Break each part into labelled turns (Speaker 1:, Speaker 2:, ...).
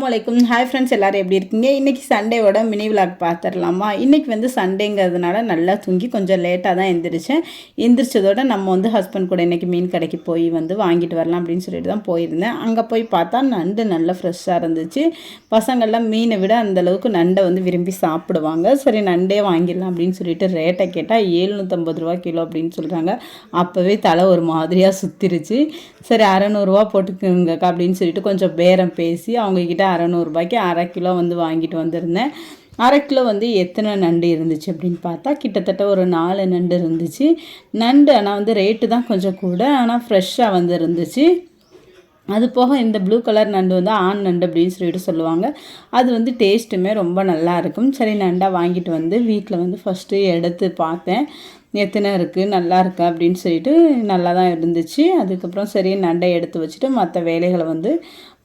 Speaker 1: அஸ்ஸலாமு hi friends, எல்லோரும் எப்படி இருக்கீங்க? இன்றைக்கி சண்டேவோட மினி விலாக் பார்த்துடலாமா? இன்றைக்கி வந்து சண்டேங்கிறதுனால நல்லா தூங்கி கொஞ்சம் லேட்டாக தான் எந்திரிச்சேன். எந்திரிச்சதோட நம்ம வந்து ஹஸ்பண்ட் கூட இன்றைக்கி மீன் கடைக்கு போய் வந்து வாங்கிட்டு வரலாம் அப்படின்னு சொல்லிட்டு தான் போயிருந்தேன். அங்கே போய் பார்த்தா நண்டு நல்லா ஃப்ரெஷ்ஷாக இருந்துச்சு. பசங்கள்லாம் மீனை விட அந்தளவுக்கு நண்டை வந்து விரும்பி சாப்பிடுவாங்க. சரி நண்டே வாங்கிடலாம் அப்படின்னு சொல்லிட்டு ரேட்டை கேட்டால் 750 ரூபா கிலோ அப்படின்னு சொல்கிறாங்க. அப்போவே தலை ஒரு மாதிரியாக சுற்றிருச்சு. சரி 600 போட்டுக்குங்கக்கா அப்படின்னு சொல்லிட்டு கொஞ்சம் பேரம் பேசி அவங்கக்கிட்ட 600 அரை கிலோ வந்து வாங்கிட்டு வந்திருந்தேன். அரை கிலோ வந்து எத்தனை நண்டு இருந்துச்சு அப்படின்னு பார்த்தா கிட்டத்தட்ட ஒரு 4 நண்டு இருந்துச்சு. நண்டு ஆனால் வந்து ரேட்டு தான் கொஞ்சம் கூட, ஆனால் ஃப்ரெஷ்ஷாக வந்து இருந்துச்சு. அது போக இந்த ப்ளூ கலர் நண்டு வந்து ஆண் நண்டு அப்படின்னு சொல்லிட்டு சொல்லுவாங்க. அது வந்து டேஸ்ட்டுமே ரொம்ப நல்லா இருக்கும். சரி நண்டாக வாங்கிட்டு வந்து வீட்டில் வந்து ஃபஸ்ட்டு எடுத்து பார்த்தேன். எத்தனை இருக்குது, நல்லா இருக்கா அப்படின்னு சொல்லிட்டு நல்லா தான் இருந்துச்சு. அதுக்கப்புறம் சரி நண்டை எடுத்து வச்சுட்டு மற்ற வேலைகளை வந்து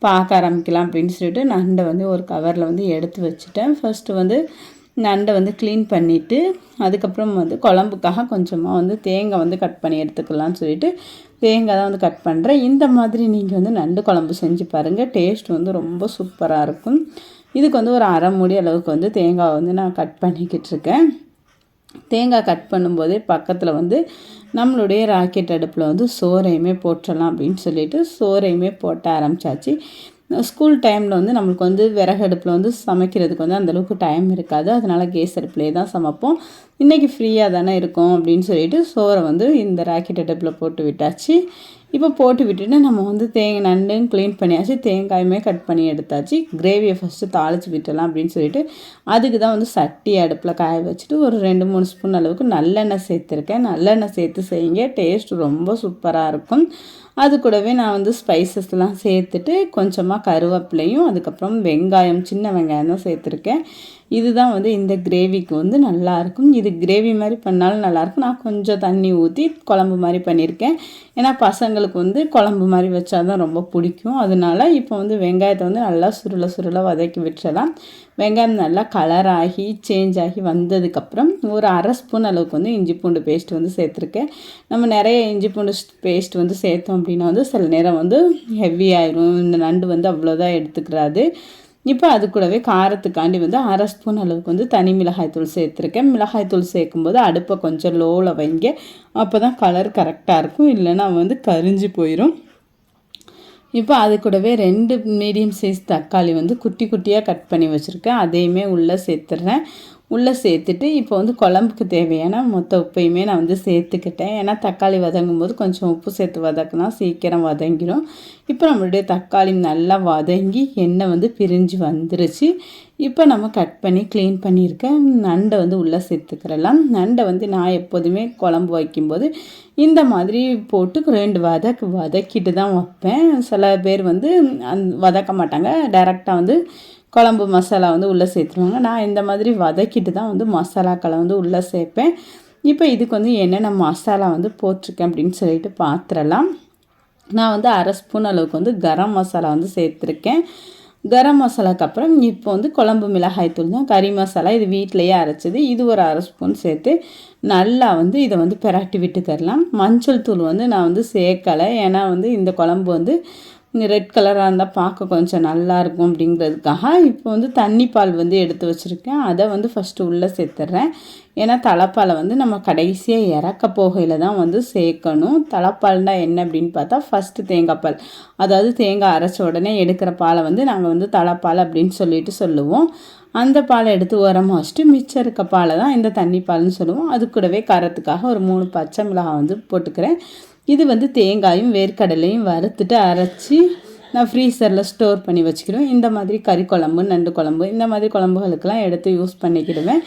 Speaker 1: பார்க்க ஆரம்பிக்கலாம் அப்படின்னு சொல்லிட்டு நண்டை வந்து ஒரு கவரில் வந்து எடுத்து வச்சுட்டேன். ஃபஸ்ட்டு வந்து நண்டை வந்து க்ளீன் பண்ணிவிட்டு அதுக்கப்புறம் வந்து குழம்புக்காக கொஞ்சமாக வந்து தேங்காய் வந்து கட் பண்ணி எடுத்துக்கலாம்னு சொல்லிட்டு தேங்காய் தான் வந்து கட் பண்ணுறேன். இந்த மாதிரி நீங்கள் வந்து நண்டு குழம்பு செஞ்சு பாருங்கள், டேஸ்ட் வந்து ரொம்ப சூப்பராக இருக்கும். இதுக்கு வந்து ஒரு அரை மூடி அளவுக்கு வந்து தேங்காய் வந்து நான் கட் பண்ணிக்கிட்டு இருக்கேன். தேங்காய் கட் பண்ணும்போதே பக்கத்தில் வந்து நம்மளுடைய ராக்கெட் அடுப்பில் வந்து சோறையுமே போட்டுடலாம் அப்படின்னு சொல்லிட்டு சோறையுமே போட்ட ஆரம்பித்தாச்சு. ஸ்கூல் டைமில் வந்து நம்மளுக்கு வந்து விறகு அடுப்பில் வந்து சமைக்கிறதுக்கு வந்து அந்தளவுக்கு டைம் இருக்காது. அதனால் கேஸ் அடுப்புலேயே தான் சமைப்போம். இன்றைக்கி ஃப்ரீயாக தானே இருக்கும் அப்படின்னு சொல்லிட்டு சோறை வந்து இந்த ராக்கெட் அடுப்பில் போட்டு விட்டாச்சு. இப்போ போட்டு விட்டுட்டு நம்ம வந்து நண்டும் க்ளீன் பண்ணியாச்சு, தேங்காயுமே கட் பண்ணி எடுத்தாச்சு. கிரேவியை ஃபஸ்ட்டு தாளித்து விட்டுடலாம் அப்படின்னு சொல்லிட்டு அதுக்கு தான் வந்து சட்டி அடுப்பில் காய வச்சுட்டு ஒரு 2-3 ஸ்பூன் அளவுக்கு நல்லெண்ணெய் சேர்த்துருக்கேன். நல்லெண்ணெய் சேர்த்து செய்யுங்க, டேஸ்ட் ரொம்ப சூப்பராக இருக்கும். அது கூடவே நான் வந்து ஸ்பைசஸ்லாம் சேர்த்துட்டு கொஞ்சமாக கருவேப்பிலையும் அதுக்கப்புறம் வெங்காயம், சின்ன வெங்காயம் தான் சேர்த்துருக்கேன். இதுதான் வந்து இந்த கிரேவிக்கு வந்து நல்லாயிருக்கும். இது கிரேவி மாதிரி பண்ணாலும் நல்லாயிருக்கும். நான் கொஞ்சம் தண்ணி ஊற்றி குழம்பு மாதிரி பண்ணியிருக்கேன். ஏன்னா பசங்களுக்கு வந்து குழம்பு மாதிரி வச்சா தான் ரொம்ப பிடிக்கும். அதனால இப்போ வந்து வெங்காயத்தை வந்து நல்லா சுருள வதக்கி விட்டுறலாம். வெங்காயம் நல்லா கலராகி சேஞ்ச் ஆகி வந்ததுக்கப்புறம் ஒரு அரை ஸ்பூன் அளவுக்கு வந்து இஞ்சி பூண்டு பேஸ்ட் வந்து சேர்த்துருக்கேன். நம்ம நிறைய இஞ்சி பூண்டு பேஸ்ட் வந்து சேர்த்தோம் அப்படின்னா வந்து சில நேரம் வந்து ஹெவி ஆயிரும். இந்த நண்டு வந்து அவ்வளோதான் எடுத்துக்கிறாது. இப்போ அது கூடவே காரத்துக்காண்டி வந்து அரை ஸ்பூன் அளவுக்கு வந்து தனி மிளகாய்த்தூள் சேர்த்துருக்கேன். மிளகாய்த்தூள் சேர்க்கும்போது அடுப்பை கொஞ்சம் லோவில் வைங்க, அப்போ தான் கலர் கரெக்டாக இருக்கும். இல்லைன்னா வந்து கரிஞ்சு போயிடும். இப்போ அது கூடவே 2 மீடியம் சைஸ் தக்காளி வந்து குட்டி குட்டியாக கட் பண்ணி வச்சுருக்கேன். அதையுமே உள்ளே சேர்த்துட்றேன். உள்ளே சேர்த்துட்டு இப்போ வந்து குழம்புக்கு தேவையான மொத்த உப்பையுமே நான் வந்து சேர்த்துக்கிட்டேன். ஏன்னா தக்காளி வதங்கும் போது கொஞ்சம் உப்பு சேர்த்து வதக்குனா சீக்கிரம் வதங்கிடும். இப்போ நம்மளுடைய தக்காளி நல்லா வதங்கி எண்ணெய் வந்து பிரிஞ்சு வந்துருச்சு. இப்போ நம்ம கட் பண்ணி க்ளீன் பண்ணியிருக்கேன் நண்டை வந்து உள்ளே சேர்த்துக்கிறலாம். நண்டை வந்து நான் எப்போதுமே குழம்பு வைக்கும்போது இந்த மாதிரி போட்டு 2 வதக்கிட்டு தான் வைப்பேன். சில பேர் வந்து வதக்க மாட்டாங்க, டைரெக்டாக வந்து குழம்பு மசாலா வந்து உள்ளே சேர்த்துருவாங்க. நான் இந்த மாதிரி வதக்கிட்டு தான் வந்து மசாலாக்களை வந்து உள்ளே சேர்ப்பேன். இப்போ இதுக்கு வந்து என்னென்ன மசாலா வந்து போட்டிருக்கேன் அப்படின்னு சொல்லிட்டு பார்த்துடலாம். நான் வந்து அரை ஸ்பூன் அளவுக்கு வந்து கரம் மசாலா வந்து சேர்த்துருக்கேன். கரம் மசாலாக்கு அப்புறம் இப்போ வந்து குழம்பு மிளகாய்த்தூள் தான், கறி மசாலா இது வீட்டிலையே அரைச்சது, இது ஒரு அரை ஸ்பூன் சேர்த்து நல்லா வந்து இதை வந்து பெரட்டி விட்டு தரலாம். மஞ்சள் தூள் வந்து நான் வந்து சேர்க்கலை, ஏன்னா வந்து இந்த குழம்பு வந்து ரெட் கலராக இருந்தால் பார்க்க கொஞ்சம் நல்லாயிருக்கும் அப்படிங்கிறதுக்காக. இப்போ வந்து தண்ணி பால் வந்து எடுத்து வச்சுருக்கேன், அதை வந்து ஃபஸ்ட்டு உள்ளே சேர்த்துட்றேன். ஏன்னா தலைப்பாலை வந்து நம்ம கடைசியாக இறக்க போகையில் தான் வந்து சேர்க்கணும். தலைப்பால்னால் என்ன அப்படின்னு பார்த்தா ஃபஸ்ட்டு தேங்காய் பால், அதாவது தேங்காய் அரைச்ச உடனே எடுக்கிற பாலை வந்து நாங்கள் வந்து தலைப்பால் அப்படின்னு சொல்லிட்டு சொல்லுவோம். அந்த பாலை எடுத்து உரமாக வச்சுட்டு மிச்சம் இருக்க பாலை தான் இந்த தண்ணி பால்னு சொல்லுவோம். அது கூடவே காரத்துக்காக ஒரு 3 பச்சை மிளகாய் வந்து போட்டுக்கிறேன். இது வந்து தேங்காயும் வேர்க்கடலையும் வறுத்துட்டு அரைச்சி நான் ஃப்ரீசரில் ஸ்டோர் பண்ணி வச்சுக்கிடுவேன். இந்த மாதிரி கறி குழம்பு, நண்டு குழம்பு, இந்த மாதிரி குழம்புகளுக்கெல்லாம் எடுத்து யூஸ் பண்ணிக்கிடுவேன்.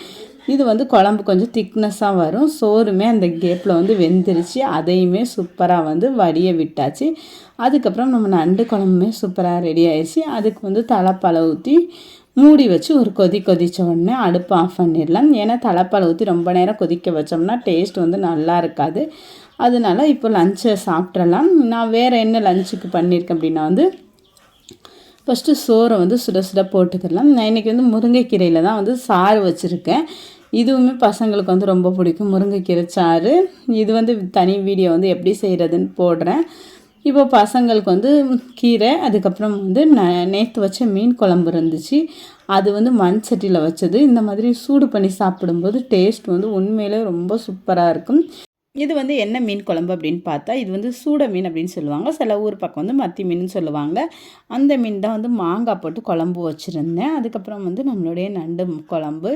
Speaker 1: இது வந்து குழம்பு கொஞ்சம் திக்னஸாக வரும். சோறுமே அந்த கேப்பில் வந்து வெந்துருச்சு, அதையுமே சூப்பராக வந்து வடிய விட்டாச்சு. அதுக்கப்புறம் நம்ம நண்டு குழம்புமே சூப்பராக ரெடி ஆயிடுச்சு. அதுக்கு வந்து தலைப்பாலை ஊற்றி மூடி வச்சு ஒரு கொதித்த உடனே அடுப்பு ஆஃப் பண்ணிடலாம். ஏன்னா தலைப்பாலை ஊற்றி ரொம்ப நேரம் கொதிக்க வச்சோம்னா டேஸ்ட் வந்து நல்லா இருக்காது. அதனால இப்போ லஞ்சை சாப்பிட்றலாம். நான் வேறு என்ன லஞ்சுக்கு பண்ணியிருக்கேன் அப்படின்னா வந்து ஃபஸ்ட்டு சோறை வந்து சுட சுட போட்டுக்கலாம். நான் இன்றைக்கி வந்து முருங்கைக்கீரையில் தான் வந்து சாறு வச்சுருக்கேன். இதுவுமே பசங்களுக்கு வந்து ரொம்ப பிடிக்கும், முருங்கைக்கீரை சாறு. இது வந்து தனி வீடியோ வந்து எப்படி செய்கிறதுன்னு போடுறேன். இப்போ பசங்களுக்கு வந்து கீரை, அதுக்கப்புறம் வந்து நேற்று வச்ச மீன் குழம்பு இருந்துச்சு. அது வந்து மண் சட்டியில் வச்சது. இந்த மாதிரி சூடு பண்ணி சாப்பிடும்போது டேஸ்ட் வந்து உண்மையிலே ரொம்ப சூப்பராக இருக்கும். இது வந்து என்ன மீன் குழம்பு அப்படின்னு பார்த்தா, இது வந்து சூட மீன் அப்படின்னு சொல்லுவாங்க. சில ஊர் பக்கம் வந்து மத்தி மீன் சொல்லுவாங்க. அந்த மீன் தான் வந்து மாங்காய் போட்டு குழம்பு வச்சுருந்தேன். அதுக்கப்புறம் வந்து நம்மளுடைய நண்டு குழம்பு.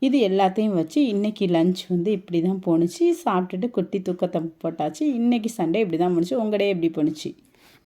Speaker 1: இது எல்லாத்தையும் வச்சு இன்றைக்கி லஞ்ச் வந்து இப்படி தான் போணுச்சு. சாப்பிட்டுட்டு குட்டி தூக்கத்தை போட்டாச்சு. இன்றைக்கி சண்டே இப்படி தான் முடிச்சு. உங்கள் டே எப்படி போணுச்சு?